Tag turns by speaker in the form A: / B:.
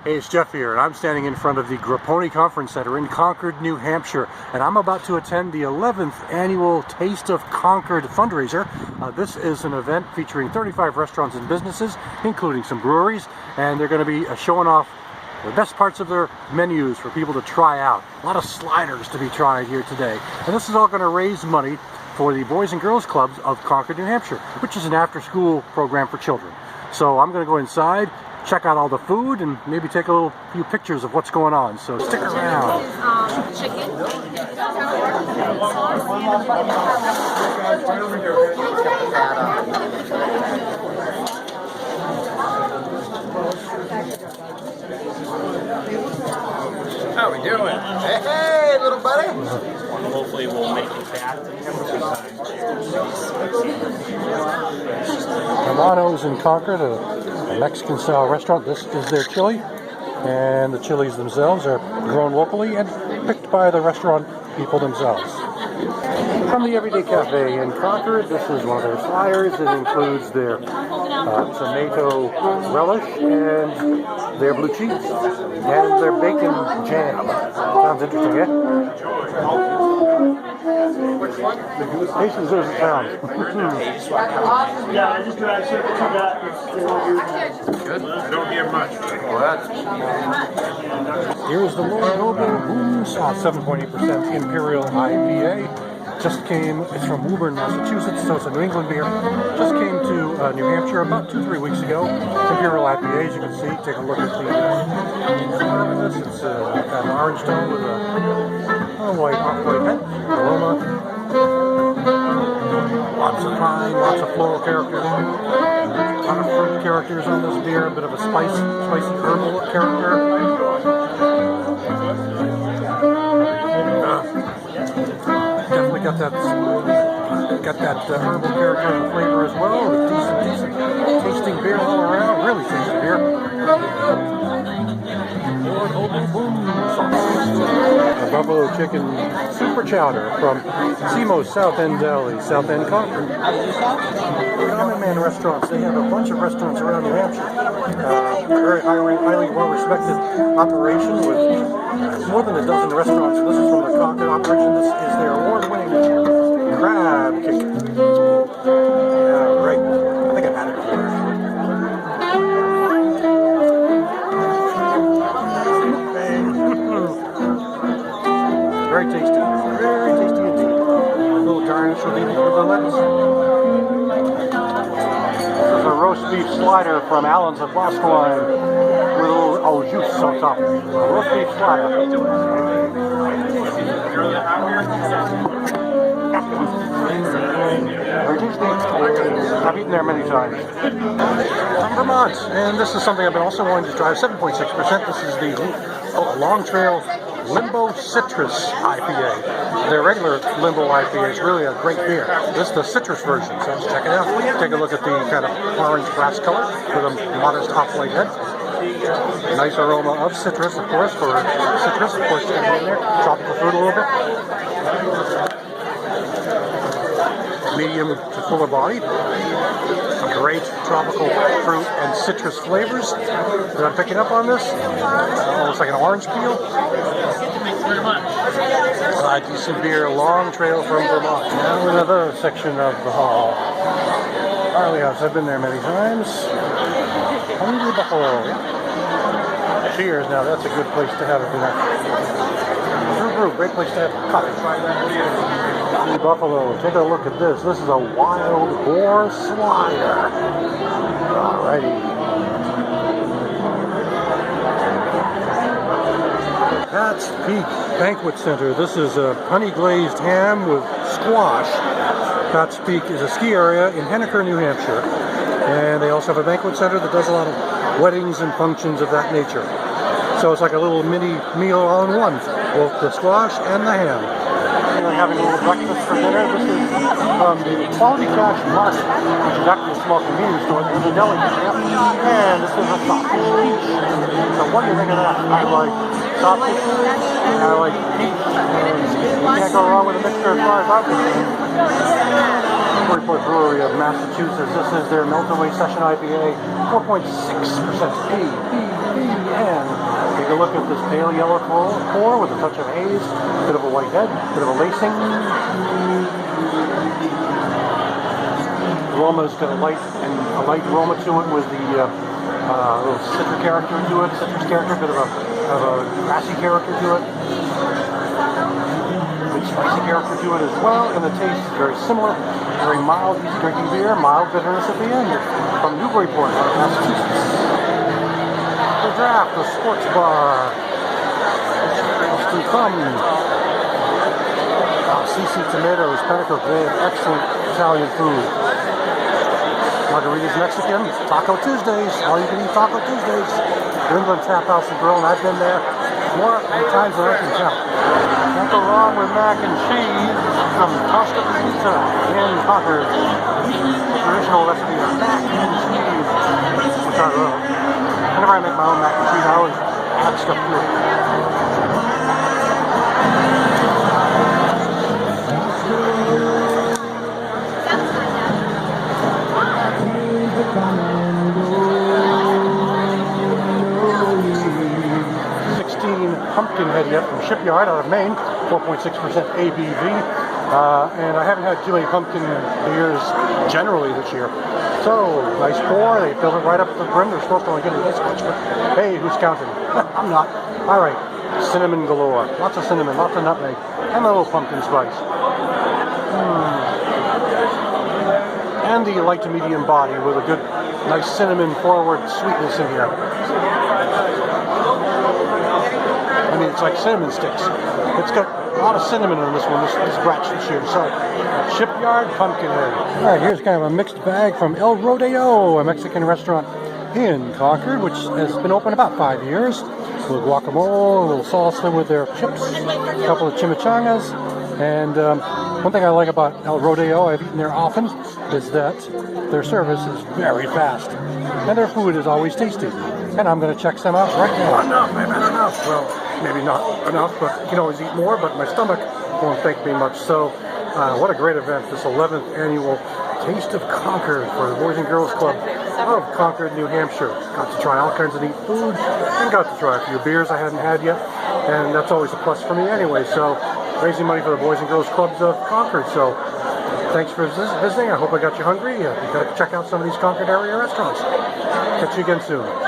A: Hey, it's Jeff here, and I'm standing in front of the Grapponi Conference Center in Concord, New Hampshire, and I'm about to attend the 11th annual Taste of Concord fundraiser. This is an event featuring 35 restaurants and businesses, including some breweries, and they're going to be showing off the best parts of their menus for people to try out. A lot of sliders to be tried here today, and this is all going to raise money for the Boys and Girls Clubs of Concord, New Hampshire, which is an after-school program for children. So I'm going to go inside, check out all the food, and maybe take a few pictures of what's going on. So stick around.
B: Chicken.
C: How we doing? Hey, little buddy.
D: Hopefully we'll make it back.
A: Hermano's in Concord, a Mexican-style restaurant. This is their chili, and the chilies themselves are grown locally and picked by the restaurant people themselves. From the Everyday Cafe in Concord, this is one of their flyers. It includes their tomato relish and their blue cheese and their bacon jam. Sounds interesting, eh? Taste as good as it sounds.
D: Yeah, I just tried to
C: Good. I don't hear much. Well, that's...
A: Here's the Hobo Boom Sauce 7.8% Imperial IPA. Just came, it's from Woburn, Massachusetts, so it's a New England beer. Just came to New Hampshire about 2-3 weeks ago. It's Imperial IPA, as you can see. Take a look at the this. It's got an orange tone with a white head. Aroma. Lots of pine, lots of floral characters. A lot of fruit characters on this beer. A bit of a spicy herbal character. Definitely got that herbal character and flavor as well. Decent tasting beer all around. Really tasty beer. A buffalo chicken super chowder from Simo's South End Deli, South End Concord. Common Man Restaurants. They have a bunch of restaurants around New Hampshire. Very highly well-respected operation with more than a dozen restaurants. This is from the Concord operation. This is their award-winning crab cake. Right. I think I've had it before. Very tasty. Very tasty indeed. A little garnish with the lettuce. This is a roast beef slider from Allen's of Boscawen with a little juice on top. A roast beef slider. Very tasty. I've eaten there many times. From Vermont, and this is something I've been also wanting to try. 7.6%. This is the Long Trail Limbo Citrus IPA. Their regular Limbo IPA is really a great beer. This is the citrus version, so let's check it out. Take a look at the kind of orange grass color with a modest off-white head. Nice aroma of citrus, of course, for citrus, of course, in there. Tropical fruit a little bit. Medium to fuller body. Great tropical fruit and citrus flavors that I'm picking up on this. Almost like an orange peel. Decent beer, Long Trail from Vermont. Now another section of the hall. Barley House, I've been there many times. Hungry Buffalo. Cheers, now that's a good place to have a dinner. Brew, great place to have coffee. Hungry Buffalo, take a look at this. This is a wild boar slider. Alrighty. Pat's Peak Banquet Center. This is a honey glazed ham with squash. Pat's Peak is a ski area in Henniker, New Hampshire. And they also have a banquet center that does a lot of weddings and functions of that nature. So it's like a little mini meal all in one, both the squash and the ham. We're having a little breakfast for dinner. This is from the Quality Cash Market, which is actually a small convenience store. There's a deli here. And this is a sausage peach. So what do you think of that? I like sausage, and I like peach. You can't go wrong with a mixture as far as I'm concerned. Newburyport Brewery of Massachusetts. This is their Melt Away Session IPA, 4.6% ABV, and a look at this pale yellow core with a touch of haze, bit of a white head, bit of a lacing. Aroma's got a light aroma to it with the little citrus character to it, bit of a grassy character to it. Big spicy character to it as well, and the taste is very similar. Very mild, easy drinking beer, mild bitterness at the end. From Newburyport, Massachusetts. The Draft, the sports bar. Still come. CC Tomatoes, Pinnacle, they have excellent Italian food. Margaritas Mexican, Taco Tuesdays, all you can eat Taco Tuesdays. New England Tap House and Grill, and I've been there more times than I can count. Can't go wrong with mac and cheese from Costa Pizza in Concord. Traditional recipe of mac and cheese, which I love. Whenever I make my own mac and cheese, I always add stuff to it. Pumpkinhead yet from Shipyard out of Maine, 4.6% ABV, and I haven't had too many pumpkin beers generally this year. So, nice pour, they fill it right up to the brim. They're supposed to only get it this much, but hey, who's counting? I'm not. Alright, cinnamon galore. Lots of cinnamon, lots of nutmeg, and a little pumpkin spice. And the light to medium body with a good, nice cinnamon forward sweetness in here. I mean, it's like cinnamon sticks. It's got a lot of cinnamon in this one, this batch this year. So, Shipyard Pumpkinhead. All right, here's kind of a mixed bag from El Rodeo, a Mexican restaurant in Concord, which has been open about 5 years. A little guacamole, a little salsa with their chips, a couple of chimichangas. And one thing I like about El Rodeo, I've eaten there often, is that their service is very fast. And their food is always tasty. And I'm going to check some out right now. Enough, I've had enough. Well, maybe not enough, but you can always eat more, but my stomach won't thank me much. So, what a great event, this 11th annual Taste of Concord for the Boys and Girls Club of Concord, New Hampshire. Got to try all kinds of neat food, and got to try a few beers I hadn't had yet, and that's always a plus for me anyway. So, raising money for the Boys and Girls Clubs of Concord. So, thanks for visiting. I hope I got you hungry. You got to check out some of these Concord area restaurants. Catch you again soon.